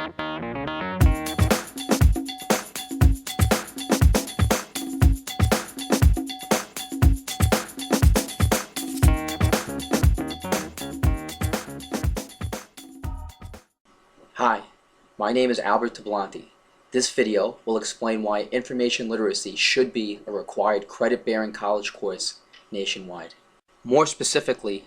Hi, my name is Albert Tablanti. This video will explain why information literacy should be a required credit-bearing college course nationwide. More specifically,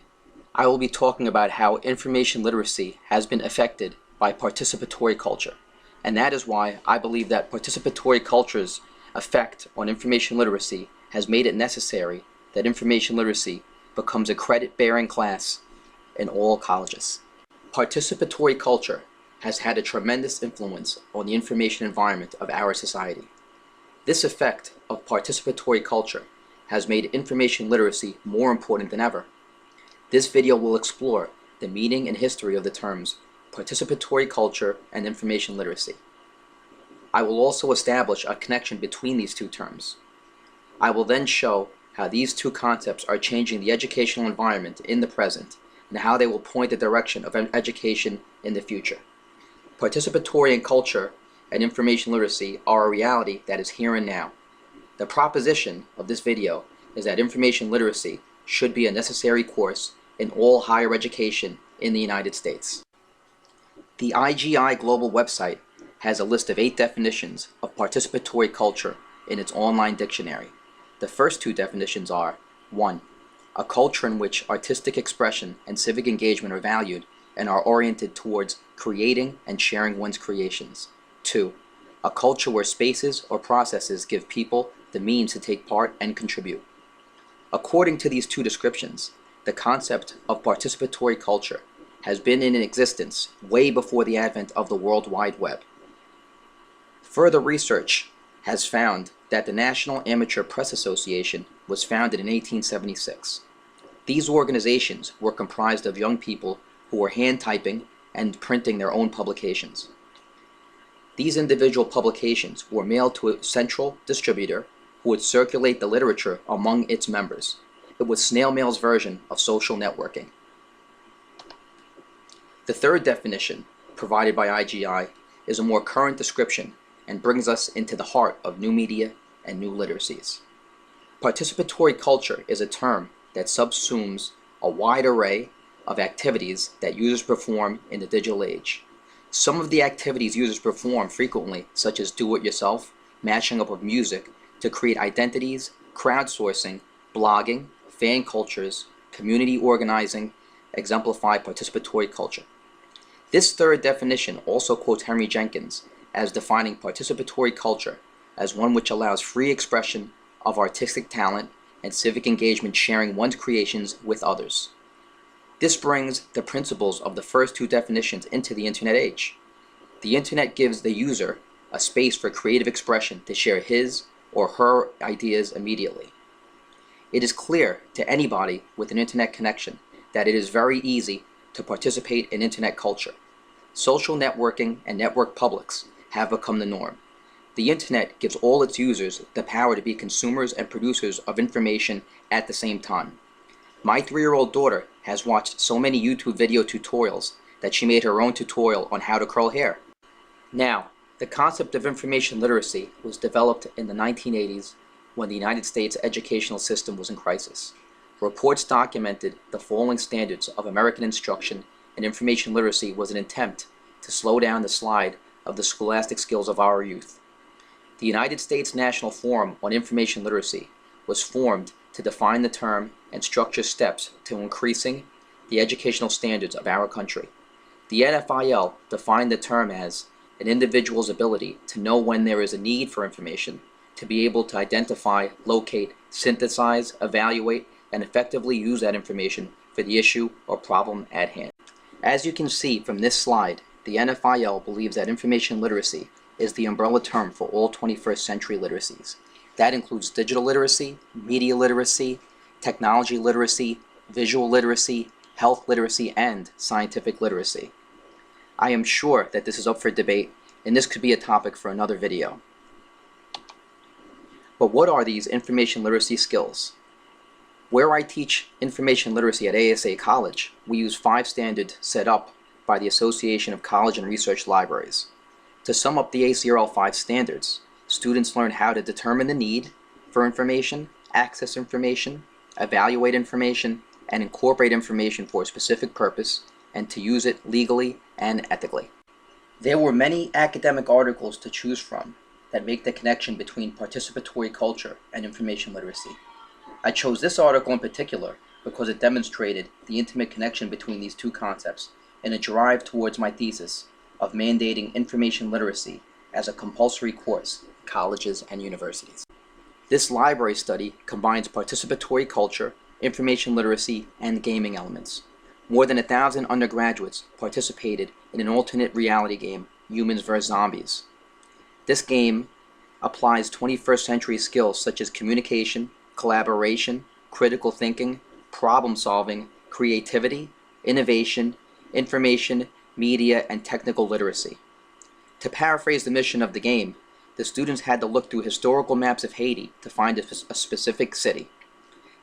I will be talking about how information literacy has been affected by participatory culture, and that is why I believe that participatory culture's effect on information literacy has made it necessary that information literacy becomes a credit-bearing class in all colleges. Participatory culture has had a tremendous influence on the information environment of our society. This effect of participatory culture has made information literacy more important than ever. This video will explore the meaning and history of the terms participatory culture and information literacy. I will also establish a connection between these two terms. I will then show how these two concepts are changing the educational environment in the present and how they will point the direction of education in the future. Participatory culture and information literacy are a reality that is here and now. The proposition of this video is that information literacy should be a necessary course in all higher education in the United States. The IGI Global website has a list of 8 definitions of participatory culture in its online dictionary. The first 2 definitions are: 1. A culture in which artistic expression and civic engagement are valued and are oriented towards creating and sharing one's creations. 2. A culture where spaces or processes give people the means to take part and contribute. According to these 2 descriptions, the concept of participatory culture has been in existence way before the advent of the World Wide Web. Further research has found that the National Amateur Press Association was founded in 1876. These organizations were comprised of young people who were hand typing and printing their own publications. These individual publications were mailed to a central distributor who would circulate the literature among its members. It was snail mail's version of social networking. The third definition, provided by IGI, is a more current description and brings us into the heart of new media and new literacies. Participatory culture is a term that subsumes a wide array of activities that users perform in the digital age. Some of the activities users perform frequently, such as do-it-yourself, matching up of music to create identities, crowdsourcing, blogging, fan cultures, community organizing, exemplify participatory culture. This third definition also quotes Henry Jenkins as defining participatory culture as one which allows free expression of artistic talent and civic engagement, sharing one's creations with others. This brings the principles of the first 2 definitions into the internet age. The internet gives the user a space for creative expression to share his or her ideas immediately. It is clear to anybody with an internet connection that it is very easy to participate in internet culture. Social networking and network publics have become the norm. The internet gives all its users the power to be consumers and producers of information at the same time. My 3-year-old daughter has watched so many YouTube video tutorials that she made her own tutorial on how to curl hair. Now, the concept of information literacy was developed in the 1980s when the United States educational system was in crisis. Reports documented the falling standards of American instruction, and information literacy was an attempt to slow down the slide of the scholastic skills of our youth. The United States National Forum on Information Literacy was formed to define the term and structure steps to increasing the educational standards of our country. The NFIL defined the term as an individual's ability to know when there is a need for information, to be able to identify, locate, synthesize, evaluate, and effectively use that information for the issue or problem at hand. As you can see from this slide, the NFIL believes that information literacy is the umbrella term for all 21st century literacies. That includes digital literacy, media literacy, technology literacy, visual literacy, health literacy, and scientific literacy. I am sure that this is up for debate, and this could be a topic for another video. But what are these information literacy skills? Where I teach information literacy at ASA College, we use 5 standards set up by the Association of College and Research Libraries. To sum up the ACRL 5 standards, students learn how to determine the need for information, access information, evaluate information, and incorporate information for a specific purpose, and to use it legally and ethically. There were many academic articles to choose from that make the connection between participatory culture and information literacy. I chose this article in particular because it demonstrated the intimate connection between these two concepts and a drive towards my thesis of mandating information literacy as a compulsory course in colleges and universities. This library study combines participatory culture, information literacy, and gaming elements. More than 1,000 undergraduates participated in an alternate reality game, Humans vs. Zombies. This game applies 21st century skills such as communication, collaboration, critical thinking, problem solving, creativity, innovation, information, media, and technical literacy. To paraphrase the mission of the game, the students had to look through historical maps of Haiti to find a specific city.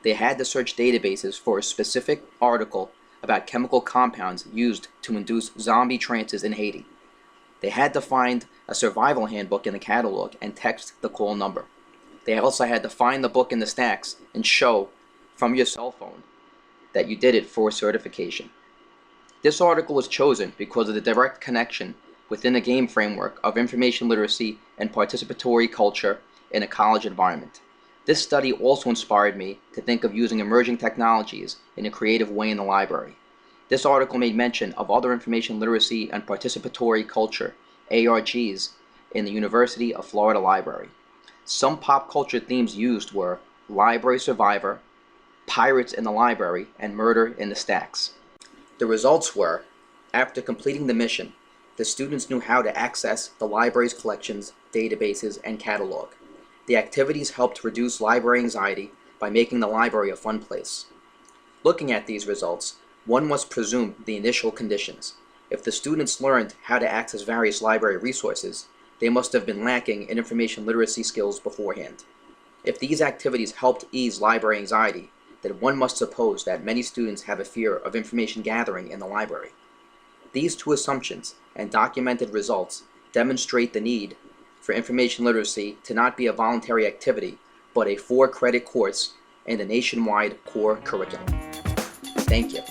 They had to search databases for a specific article about chemical compounds used to induce zombie trances in Haiti. They had to find a survival handbook in the catalog and text the call number. They also had to find the book in the stacks and show from your cell phone that you did it for certification. This article was chosen because of the direct connection within the game framework of information literacy and participatory culture in a college environment. This study also inspired me to think of using emerging technologies in a creative way in the library. This article made mention of other information literacy and participatory culture, ARGs, in the University of Florida Library. Some pop culture themes used were Library Survivor, Pirates in the Library, and Murder in the Stacks. The results were, after completing the mission, the students knew how to access the library's collections, databases, and catalog. The activities helped reduce library anxiety by making the library a fun place. Looking at these results, one must presume the initial conditions. If the students learned how to access various library resources, they must have been lacking in information literacy skills beforehand. If these activities helped ease library anxiety, then one must suppose that many students have a fear of information gathering in the library. These two assumptions and documented results demonstrate the need for information literacy to not be a voluntary activity, but a 4-credit course in the nationwide core curriculum. Thank you.